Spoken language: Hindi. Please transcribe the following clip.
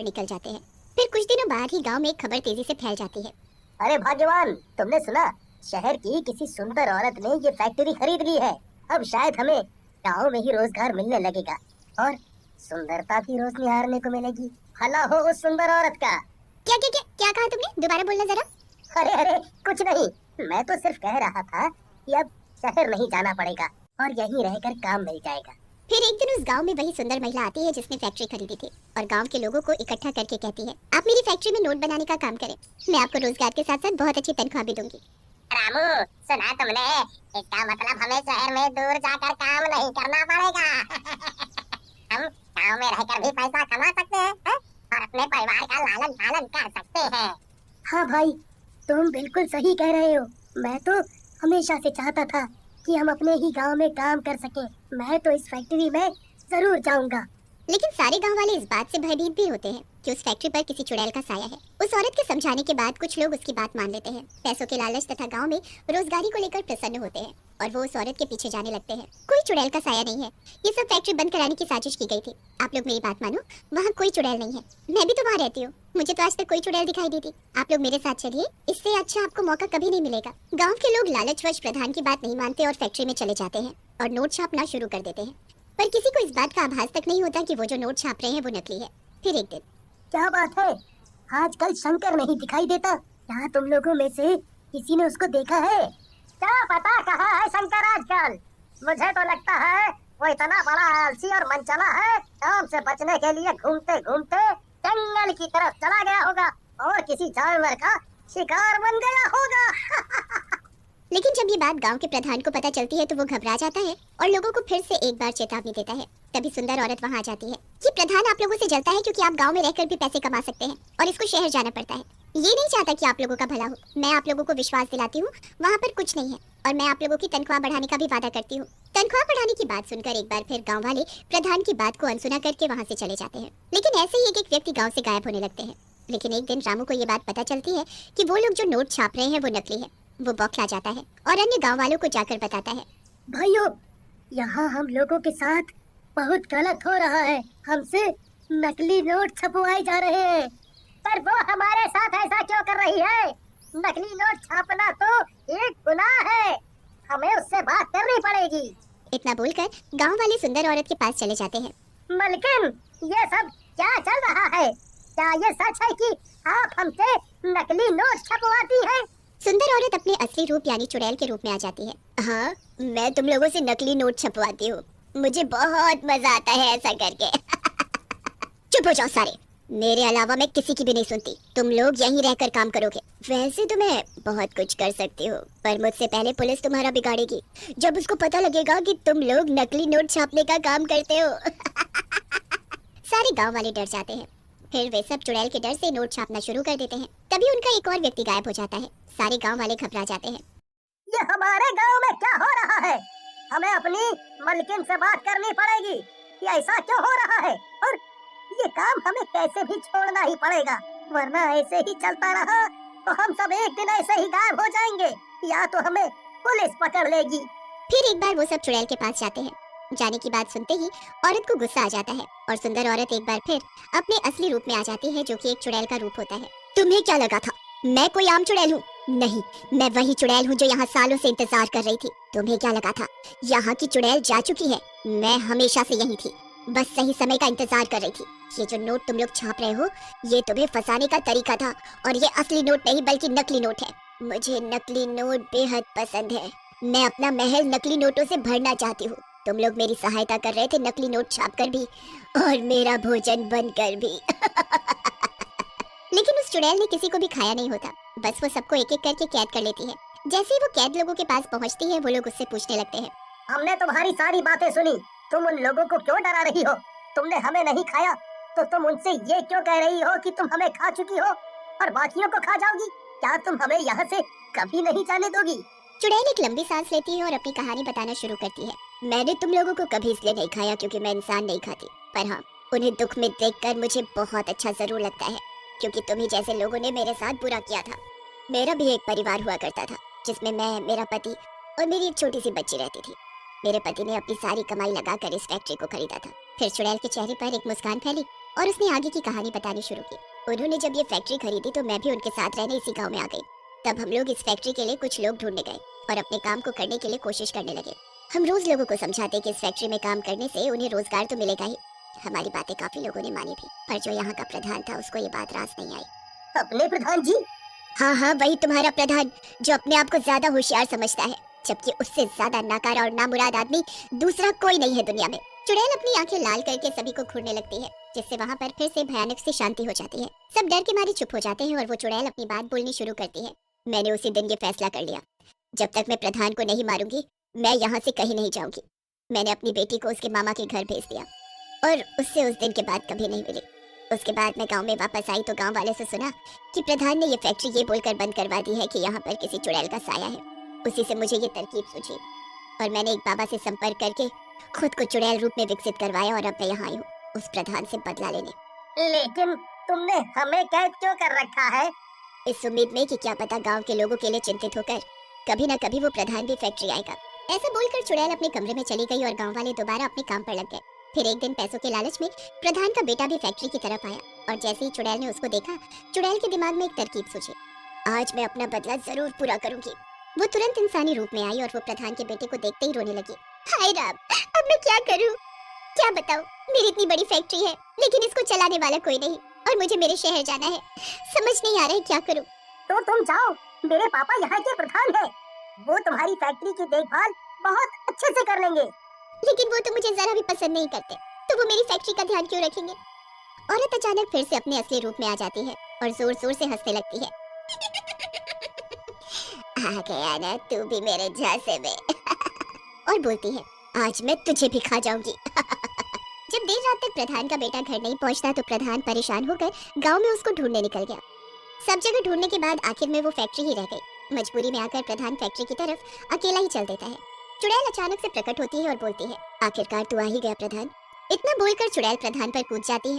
और निकल जाते हैं। फिर कुछ दिनों बाद ही गांव में एक खबर तेजी से फैल जाती है। अरे भाग्यवान, तुमने सुना? शहर की किसी सुंदर औरत ने ये फैक्ट्री खरीद ली है। अब शायद हमें गांव में ही रोजगार मिलने लगेगा और सुंदरता भी रोज निहारने को मिलेगी। भला हो उस सुंदर औरत का। क्या क्या क्या क्या कहा तुमने? दोबारा बोलना जरा। अरे अरे, कुछ नहीं। मैं तो सिर्फ कह रहा था कि अब शहर नहीं जाना पड़ेगा और यहीं रहकर काम मिल जाएगा। फिर एक दिन उस गांव में वही सुंदर महिला आती है जिसने फैक्ट्री खरीदी थी और गांव के लोगों को इकट्ठा करके कहती है, आप मेरी फैक्ट्री में नोट बनाने का काम करें, मैं आपको रोजगार के साथ साथ बहुत अच्छी तनख्वाह भी दूंगी। रामू, सुना तुमने? इसका मतलब हमें शहर में दूर जाकर काम नहीं करना पड़ेगा। हम गांव में रहकर भी पैसा कमा सकते हैं, है? और अपने परिवार का लालन पालन कर सकते हैं। हाँ भाई, तुम बिल्कुल सही कह रहे हो। मैं तो हमेशा से चाहता था कि हम अपने ही गांव में काम कर सकें। मैं तो इस फैक्ट्री में जरूर जाऊंगा। लेकिन सारे गांव वाले इस बात से भयभीत भी होते हैं कि उस फैक्ट्री पर किसी चुड़ैल का साया है। उस औरत के समझाने के बाद कुछ लोग उसकी बात मान लेते हैं। पैसों के लालच तथा गांव में रोजगारी को लेकर प्रसन्न होते हैं और वो उस औरत के पीछे जाने लगते हैं। कोई चुड़ैल का साया नहीं है, ये सब फैक्ट्री बंद कराने की साजिश की गई थी। आप लोग मेरी बात मानो, वहाँ कोई चुड़ैल नहीं है। मैं भी तो वहाँ रहती हूँ, मुझे तो आज तक कोई चुड़ैल दिखाई दी थी। आप लोग मेरे साथ चलिए, इससे अच्छा आपको मौका कभी नहीं मिलेगा। गाँव के लोग लालचवश प्रधान की बात नहीं मानते और फैक्ट्री में चले जाते हैं और नोट छापना शुरू कर देते हैं। पर किसी को इस बात का आभास तक नहीं होता कि वो जो नोट छाप रहे हैं वो नकली है। फिर एक दिन, क्या बात है, आजकल शंकर नहीं दिखाई देता? क्या तुम लोगों में से किसी ने उसको देखा है? क्या पता कहाँ है शंकर आजकल। मुझे तो लगता है वो इतना बड़ा आलसी और मनचला है, काम से बचने के लिए घूमते घूमते जंगल की तरफ चला गया होगा और किसी जानवर का शिकार बन गया होगा। लेकिन जब ये बात गांव के प्रधान को पता चलती है तो वो घबरा जाता है और लोगों को फिर से एक बार चेतावनी देता है। तभी सुंदर औरत वहां आ जाती है। ये प्रधान आप लोगों से जलता है क्योंकि आप गांव में रहकर भी पैसे कमा सकते हैं और इसको शहर जाना पड़ता है। ये नहीं चाहता कि आप लोगों का भला हो। मैं आप लोगों को विश्वास दिलाती हूँ, वहाँ पर कुछ नहीं है और मैं आप लोगों की तनख्वाह बढ़ाने का भी वादा करती हूँ। तनख्वाह बढ़ाने की बात सुनकर एक बार फिर गाँव वाले प्रधान की बात को अनसुना करके वहाँ से चले जाते हैं। लेकिन ऐसे ही एक एक व्यक्ति गाँव से गायब होने लगते हैं। लेकिन एक दिन रामू को ये बात पता चलती है कि वो लोग जो नोट छाप रहे हैं वो नकली है। वो बौखला जाता है और अन्य गांव वालों को जाकर बताता है, भाइयों, यहाँ हम लोगों के साथ बहुत गलत हो रहा है। हमसे नकली नोट छपवाए जा रहे हैं। पर वो हमारे साथ ऐसा क्यों कर रही है? नकली नोट छापना तो एक गुनाह है, हमें उससे बात करनी पड़ेगी। इतना बोलकर गांव वाले सुंदर औरत के पास चले जाते हैं। मलकिन, ये सब क्या चल रहा है? क्या ये सच है कि आप हमसे नकली नोट छपवाती हैं? सुंदर औरत अपने असली रूप यानी चुड़ैल के रूप में आ जाती है। हाँ, मैं तुम लोगों से नकली नोट छपवाती हूँ। मुझे बहुत मजा आता है ऐसा करके। चुप हो जाओ सारे, मेरे अलावा मैं किसी की भी नहीं सुनती। तुम लोग यहीं रहकर काम करोगे। वैसे तो मैं बहुत कुछ कर सकती हूँ, पर मुझसे पहले पुलिस तुम्हारा बिगाड़ेगी जब उसको पता लगेगा कि तुम लोग नकली नोट छापने का काम करते हो। सारे गाँव वाले डर जाते हैं। फिर वे सब चुड़ैल के डर से नोट छापना शुरू कर देते हैं। तभी उनका एक और व्यक्ति गायब हो जाता है। सारे गांव वाले घबरा जाते हैं। ये हमारे गांव में क्या हो रहा है? हमें अपनी मलकिन से बात करनी पड़ेगी। ये ऐसा क्यों हो रहा है? और ये काम हमें कैसे भी छोड़ना ही पड़ेगा, वरना ऐसे ही चलता रहा तो हम सब एक दिन ऐसे ही गायब हो जाएंगे या तो हमें पुलिस पकड़ लेगी। फिर एक बार वो सब चुड़ैल के पास जाते हैं। जाने की बात सुनते ही औरत को गुस्सा आ जाता है और सुंदर औरत एक बार फिर अपने असली रूप में आ जाती है जो कि एक चुड़ैल का रूप होता है। तुम्हें क्या लगा था मैं कोई आम चुड़ैल हूँ? नहीं, मैं वही चुड़ैल हूँ जो यहाँ सालों से इंतजार कर रही थी। तुम्हें क्या लगा था यहाँ की चुड़ैल जा चुकी है? मैं हमेशा से यही थी, बस सही समय का इंतजार कर रही थी। ये जो नोट तुम लोग छाप रहे हो ये तुम्हें फंसाने का तरीका था और ये असली नोट नहीं बल्कि नकली नोट है। मुझे नकली नोट बेहद पसंद है। मैं अपना महल नकली नोटों से भरना चाहती हूँ। तुम लोग मेरी सहायता कर रहे थे नकली नोट छापकर भी और मेरा भोजन बनकर भी। लेकिन उस चुड़ैल ने किसी को भी खाया नहीं होता, बस वो सबको एक एक करके कैद कर लेती है। जैसे ही वो कैद लोगों के पास पहुंचती है वो लोग उससे पूछने लगते हैं, हमने तुम्हारी सारी बातें सुनी, तुम उन लोगों को क्यों डरा रही हो? तुमने हमें नहीं खाया तो तुम उनसे ये क्यों कह रही हो कि तुम हमें खा चुकी हो और बाकियों को खा जाओगी? क्या तुम हमें यहाँ से कभी नहीं जाने दोगी? चुड़ैल एक लंबी सांस लेती है और अपनी कहानी बताना शुरू करती है। मैंने तुम लोगों को कभी इसलिए नहीं खाया क्योंकि मैं इंसान नहीं खाती, पर हाँ, उन्हें दुख में देखकर मुझे बहुत अच्छा जरूर लगता है क्योंकि तुम्ही जैसे लोगों ने मेरे साथ बुरा किया था। मेरा भी एक परिवार हुआ करता था जिसमें मैं, मेरा पति और मेरी एक छोटी सी बच्ची रहती थी। मेरे पति ने अपनी सारी कमाई लगाकर इस फैक्ट्री को खरीदा था। फिर चुड़ैल के चेहरे पर एक मुस्कान फैली और उसने आगे की कहानी बतानी शुरू की। उन्होंने जब ये फैक्ट्री खरीदी तो मैं भी उनके साथ रहने इसी गांव में आ गई। तब हम लोग इस फैक्ट्री के लिए कुछ लोग ढूंढने गए और अपने काम को करने के लिए कोशिश करने लगे। हम रोज लोगों को समझाते कि इस फैक्ट्री में काम करने से उन्हें रोजगार तो मिलेगा ही। हमारी बातें काफी लोगों ने मानी भी, पर जो यहाँ का प्रधान था उसको ये बात रास नहीं आई। अपने प्रधान जी? हाँ हाँ, वही तुम्हारा प्रधान, जो अपने आप को ज्यादा होशियार समझता है, जबकि उससे ज्यादा नाकारा और नामुराद आदमी दूसरा कोई नहीं है दुनिया में। चुड़ैल अपनी आंखें लाल करके सभी को घूरने लगती है, जिससे वहाँ पर फिर से भयानक सी शांति हो जाती है। सब डर के मारे चुप हो जाते हैं और वो चुड़ैल अपनी बात बोलनी शुरू करती है। मैंने उसी दिन ये फैसला कर लिया, जब तक मैं प्रधान को नहीं मारूंगी मैं यहाँ से कहीं नहीं जाऊंगी। मैंने अपनी बेटी को उसके मामा के घर भेज दिया और उससे उस दिन के बाद कभी नहीं मिली। उसके बाद मैं गांव में वापस आई तो गांव वाले से सुना कि प्रधान ने ये फैक्ट्री ये बोलकर बंद करवा दी है कि यहाँ पर किसी चुड़ैल का साया है। उसी से मुझे ये तरकीब सूझी और मैंने एक बाबा से संपर्क करके खुद को चुड़ैल रूप में विकसित करवाया और अब मैं यहाँ आई हूँ उस प्रधान से बदला लेने। लेकिन तुमने हमें कैद क्यों कर रखा है? इस उम्मीद में कि क्या पता गांव के लोगों के लिए चिंतित होकर कभी न कभी वो प्रधान भी फैक्ट्री आएगा। ऐसा बोलकर चुड़ैल अपने कमरे में चली गई और गांव वाले दोबारा अपने काम पर लग गए। फिर एक दिन पैसों के लालच में प्रधान का बेटा भी फैक्ट्री की तरफ आया और जैसे ही चुड़ैल ने उसको देखा, चुड़ैल के दिमाग में एक तरकीब सूझी। आज मैं अपना बदला जरूर पूरा करूंगी। वो तुरंत इंसानी रूप में आई और वो प्रधान के बेटे को देखते ही रोने लगी। हाय राम, अब मैं क्या करूं? क्या बताऊं? मेरी इतनी बड़ी फैक्ट्री है लेकिन इसको चलाने वाला कोई नहीं और मुझे मेरे शहर जाना है। समझ नहीं आ रहा है क्या करूं। तो तुम जाओ, मेरे पापा यहाँ के प्रधान हैं। वो तुम्हारी फैक्ट्री की देखभाल बहुत अच्छे से कर लेंगे। लेकिन वो तो मुझे जरा भी पसंद नहीं करते, तो वो मेरी फैक्ट्री का ध्यान क्यों रखेंगे? औरत अचानक फिर से अपने असली रूप में आ जाती है और जोर जोर से हंसने लगती है। आ गया ना तू भी मेरे झांसे में। और बोलती है, आज मैं तुझे भी खा जाऊंगी। जब देर रात तक प्रधान का बेटा घर नहीं पहुंचता तो प्रधान परेशान होकर गांव में उसको ढूंढने निकल गया। सब जगह ढूंढने के बाद आखिर में वो फैक्ट्री ही रह गई। मजबूरी में आकर प्रधान फैक्ट्री की तरफ अकेला ही चल देता है। चुड़ैल अचानक से प्रकट होती है और बोलती है, आखिरकार तू आ ही गया प्रधान। इतना बोलकर चुड़ैल प्रधान पर कूद जाती है